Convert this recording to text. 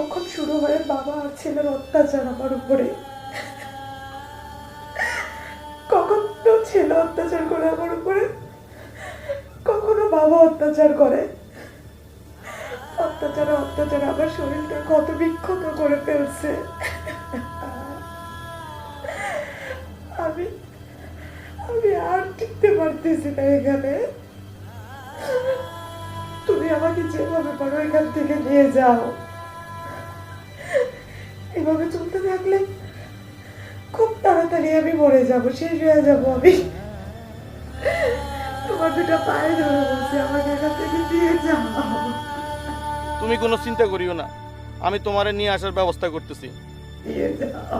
তখন শুরু হয় বাবা আর ছেলের অত্যাচার আমার উপরে। কখনো ছেলে অত্যাচার করে আমার উপরে, কখনো বাবা অত্যাচার করে। অত্যাচারে অত্যাচারে আমার শরীরটা কত বিক্ষত করে ফেলছে। আমি আমি আর টিকতে পারতেছি না এখানে। তুমি আমাকে যেভাবে পারো এখান থেকে নিয়ে যাও। এভাবে চলতে থাকলে খুব তাড়াতাড়ি আমি মরে যাব, শেষ হয়ে যাব আমি। তোমার দুটা পায়ে ধরে বলছি, আমাকে এখান থেকে নিয়ে যাও। তুমি কোনো চিন্তা করিও না, আমি তোমারে নিয়ে আসার ব্যবস্থা করতেছি। নিয়ে যাও।